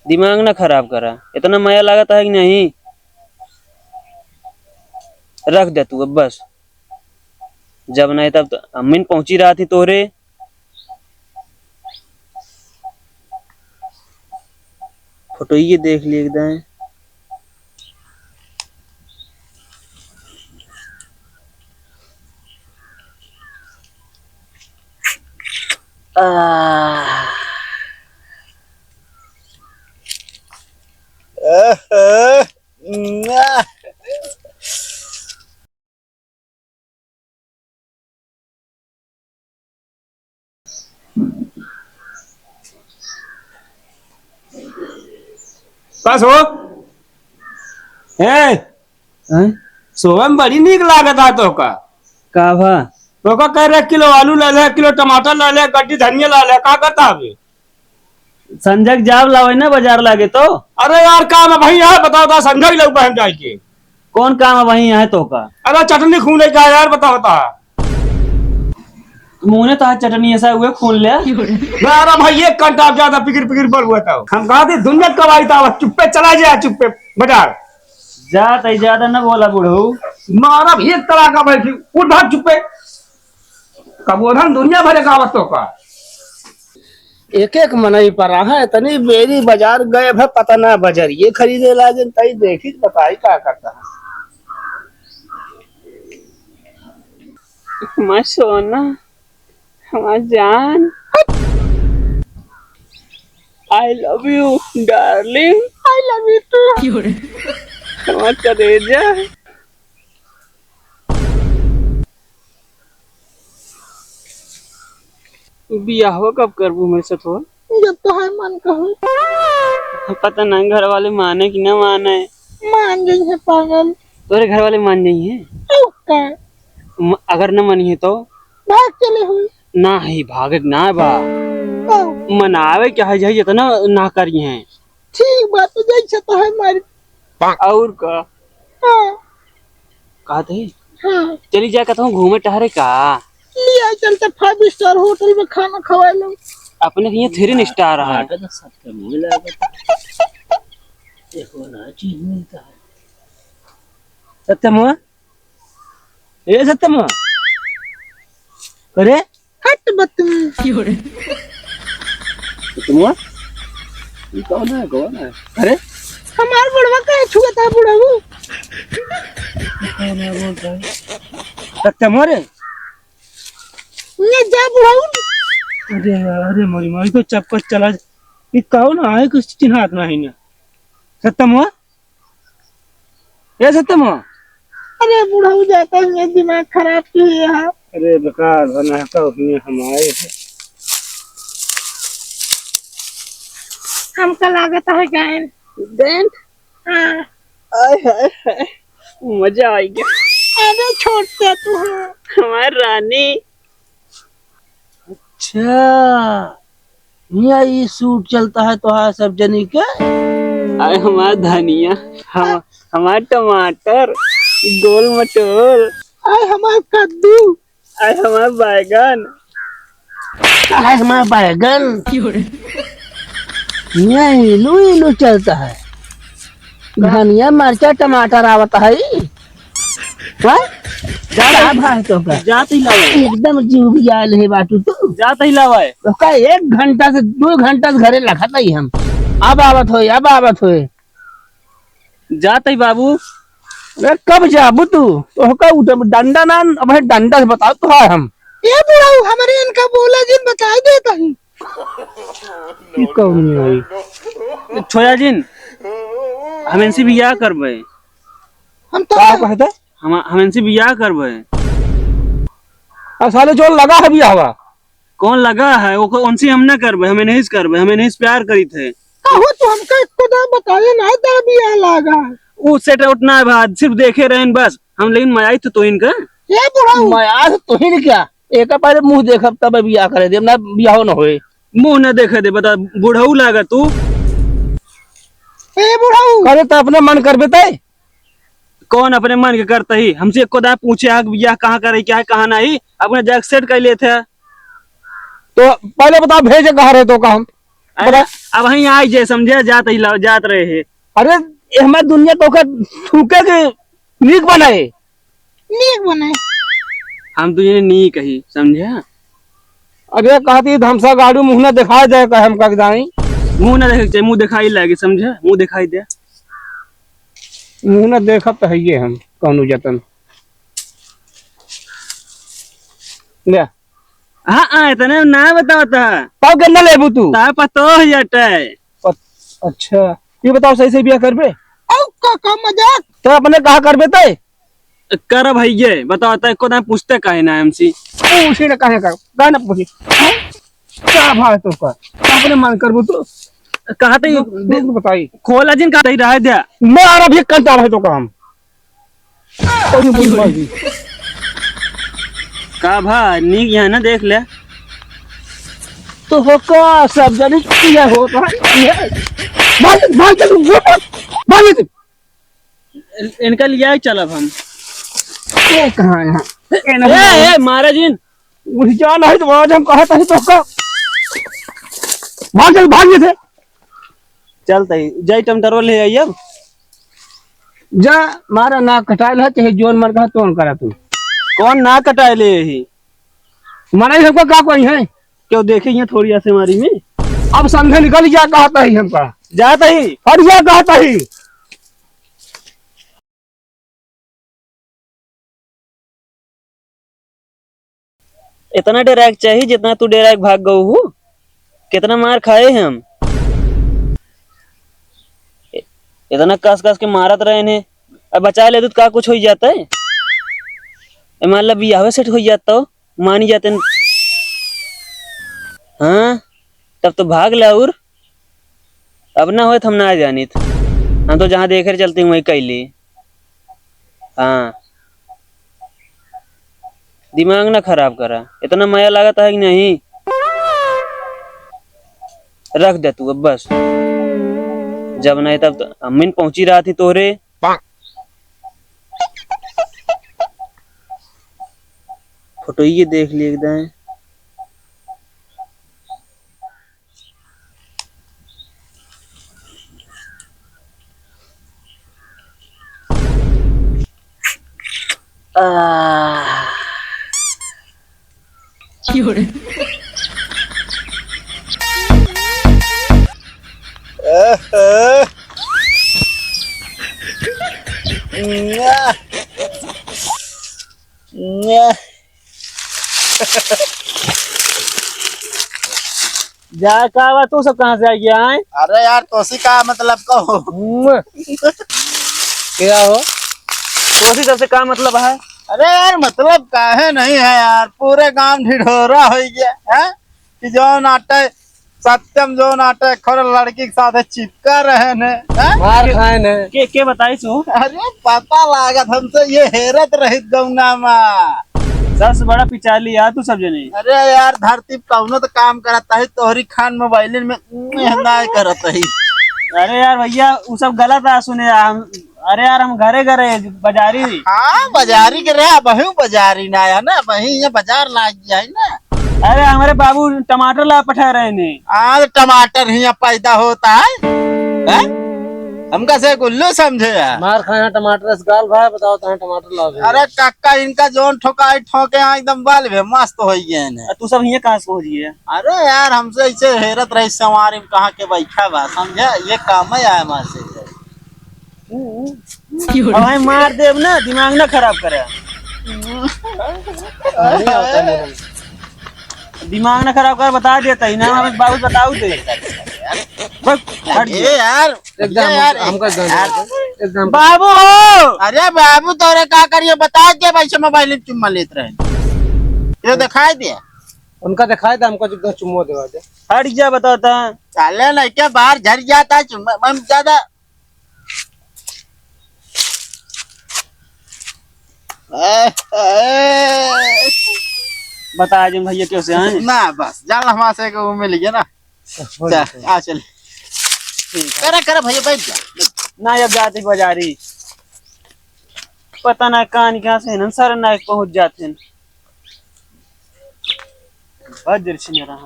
दिमाग ना खराब करा, इतना माया लागत है कि नहीं। रख दे तू अब बस। जब नहीं तब तो अम्मीन पहुंची रहा थी तोरे। फोटो ये देख ली एकदम। बस हो ए सोहम बड़ी नीक लागत आ तो का भा तो कह रहे किलो आलू ले ले, किलो टमाटर ले ले, गड्डी धनिया ले ले, का करता अभी? संजय जाब लावे ना बाजार लागे तो। अरे यार काम है भाई, यार बताओ था संजय लोग बहन जाए के। कौन काम है वही है तो का। अरे चटनी खून ले क्या यार, बताओ था मुंह ने तो चटनी ऐसा हुए खून लिया। अरे भाई एक घंटा ज्यादा फिक्र फिक्र बोल हुआ था। हम कहा थे दुनिया कब आई था, चुप्पे चला जाए, चुप्पे बाजार जात है ज्यादा न बोला बुढ़ऊ। मारा भी एक तरह का भाई, उठ भाग चुप्पे। कबोधन दुनिया भरे का वस्तु का एक एक मनई पर है, इतनी बेरी बाजार गए भाई, पता ना बाजार ये खरीदे लागे तई देखी बताई क्या करता है। हमार सोना, हमार जान, I love you darling, I love you too हमार कलेजा। बियाह कब करबू मेरे से तो? जब तो है मन कहो। पता नहीं घर वाले माने कि ना माने। मान गई है पागल। तोरे घर वाले मान जाइए। अगर न मानिए तो भाग चले हुए ना ही भागे ना बा। मनावे क्या है जितना ना करी है। ठीक बात तो जैसे तो है मारी। और का हाँ। कहते हाँ। चली जाए कहता हूँ घूमे टहरे का। लिया चलते 5 स्टार होटल में खाना खवा लो। अपने यहाँ 3 स्टार है। सत्यम ए सत्यम अरे हट बदतमीज। तुम कौन है अरे हमार बुढ़वा कहे छुआ था बुढ़ऊ। सत्यम अरे ये जा बुढ़ऊ। अरे अरे मोरी मारी तो चक्कर चला ये कौन है, कुछ चिन्हात नहीं ना। सत्यम हुआ ये सत्यम हुआ। अरे बुढ़ऊ जाता है दिमाग खराब किए है। अरे बेकार बना है हमारे हमका लागत है गैन बैंड। हाँ। मजा आ गया। अरे छोड़ते तू है हमारी रानी। अच्छा ये सूट चलता है तो हाँ सब जनी के। आए हमारा धनिया, हमारा टमाटर, गोल मटोल, आए हमार कद्दू, आए हमारा बैगन, आए हमारा बैगन। ये इलू इलू चलता है। धनिया मरचा टमाटर आवता है। भाई तो का जात ही लावा एकदम जीव भी आयल है बाटू तो जात ही लावा है। तो का 1 घंटा से 2 घंटा से घरे लखत ही हम। अब आवत होए जात ही बाबू। अरे कब जाबू तू तो का डंडा ना अब डंडा से बताओ तो है हम। ये बुढ़ऊ हमारे इनका बोला जिन बता देता हूँ। कौन है छोया जिन हम इनसे बियाह करबे। हम तो क्या कहते हम इनसे बियाह करबे। अब साले जो लगा है बियाह हुआ कौन लगा है वो उनसे हम ना करबे, हमें नहीं करबे, हमें नहीं प्यार करी थे। कहो तो हमका खुदा बताया ना दा बियाह लागा। वो सेट आउट ना भाई सिर्फ देखे रहे बस हम, लेकिन मजा तो इनका। ये बुढ़ऊ मैं आज तो ही क्या एक पहले मुंह देखब तब बियाह करे दे ना बियाह न होए। मुंह न देखे दे बता बुढ़ऊ लागा तू। ए बुढ़ऊ करे तो अपने मन कर बेते। कौन अपने मन के करता ही हमसे एक खुदा पूछे आग बियाह कहाँ करे क्या है कहाँ नहीं, अपने जैक सेट कर लिए थे। तो पहले बताओ भेजे कहाँ रहे तो का हम अरे अब वहीं आई जे समझे जात रहे है। अरे ये हमारी दुनिया तो का थूके के नीक बनाए। नीक बनाए। हम तो ये नहीं कही समझे। अरे कहती धमसा गाड़ू मुँह न दिखाई दे कहे हम कगदाई। मुंह ना देखे मुंह दिखाई लगे समझे, मुंह दिखाई दे। मुँह न देखब तो है हम कौनो जतन ले। हाँ हाँ इतने ना बताता पाव के न लेबू तू। तार पतो है जटे। अच्छा ये बताओ सही से बिया करबे औ का मजाक। तो अपने कहा करबे ते कर भैये बताओ तो एको दाम पूछते काहे ना हमसी। पूछी न कहे का न पूछी क्या भाव तो का अपने मन करबू तो कहते दूध बताई खोला जिन कहते ही रह दिया। मैं आ रहा भी कंटा है तो काम का भा नीक यहाँ ना देख ले। तो हो का सब जनी किया होता है भाग चल इनका लिया ही चलब हम। ये कहां है ए महाराज जिन उठ जान है तो आज हम कहता है तो का भाग थे चलते ही जय टमटरो ले आई अब। जा मारा ना कटाइल है चाहे जोन मर गया तो करा तू कौन ना कटाए ले ही मना हमको का कोई है क्यों देखे यहाँ थोड़ी ऐसे मारी में। अब समझे निकल जा कहता ही हमका जाता ही हट जा कहता ही। इतना डेराक चाहिए जितना तू डेराक भाग गऊ हूँ। कितना मार खाए हम। इतना कस कस के मारत रहे ने अब बचा ले तो का कुछ हो जाता है। मान ला बियाह सेट हो जाता हो मानी जाते न। हाँ तब तो भाग ला और अब ना हो हम ना जानी हम तो जहाँ देखे चलते वही कैली। हाँ दिमाग ना खराब करा इतना माया लागत है कि नहीं। रख दे तू अब बस जब नहीं तब तो अम्मीन पहुंची रहा थी तोरे। फोटो ये देख लिए एकदम। जा का तू सब कहाँ से आ गया है। अरे यार तोसी का मतलब कहो। क्या हो उसी तरह से का मतलब है। अरे यार मतलब काहे नहीं है यार पूरे गांव ढिढोरा हो गया है कि जो नाटक सत्यम जो नाटक खर लड़की के साथ चिपका रहे ने मार खाए ने के बताई सो। अरे पता लागत हमसे ये हेरत रहित गौना में सबसे बड़ा पिचाली यार तू सब जने। अरे यार धरती कौनो तो काम करता है तोहरी खान मोबाइल में नहीं करता है। अरे यार भैया वो सब गलत है सुने हम। अरे यार हम घरे घरे बाजारी। हाँ बाजारी के रहा बहु बाजारी ना आया ना वही ये बाजार लाग गया है ना। अरे हमारे बाबू टमाटर ला पठा रहे ने। आज टमाटर ही पैदा होता है? हमका से गुल्लू समझे यार। मार खाया टमाटर से गाल भाई बताओ तो टमाटर लाओ। अरे काका इनका जोन ठोकाई ठोके एकदम बाल भी मस्त हो गए ने। तू सब यहाँ कहाँ से पहुँच गया। अरे यार हमसे ऐसे हैरत रही सवारी में कहाँ के बैठा बा समझे ये काम है आया मार से। अब हम मार देव ना दिमाग ना खराब करे। दिमाग ना खराब कर बता देता ही ना हमें बाबू बताऊ दे। बस हट ये यार एकदम हमका एकदम बाबू। अरे बाबू तोरे का करिए बता दे भाई से मोबाइल चुम्मा लेते रहे ये दिखाई दिया उनका दिखाई था हमको एकदम चुम्मो देवा दे। हट जा बताता। चले ना क्या बाहर झड़ जाता है चुम्मा हम ज्यादा। बता जिन भैया कैसे हैं। ना बस जान हमारे से को मिल गया ना। आ चल करे करे भैया बैठ जा। ना अब जाते बाजारी पता ना कहानी कहाँ से है सर ना पहुंच जाते हैं। बहुत देर से नहीं रहा।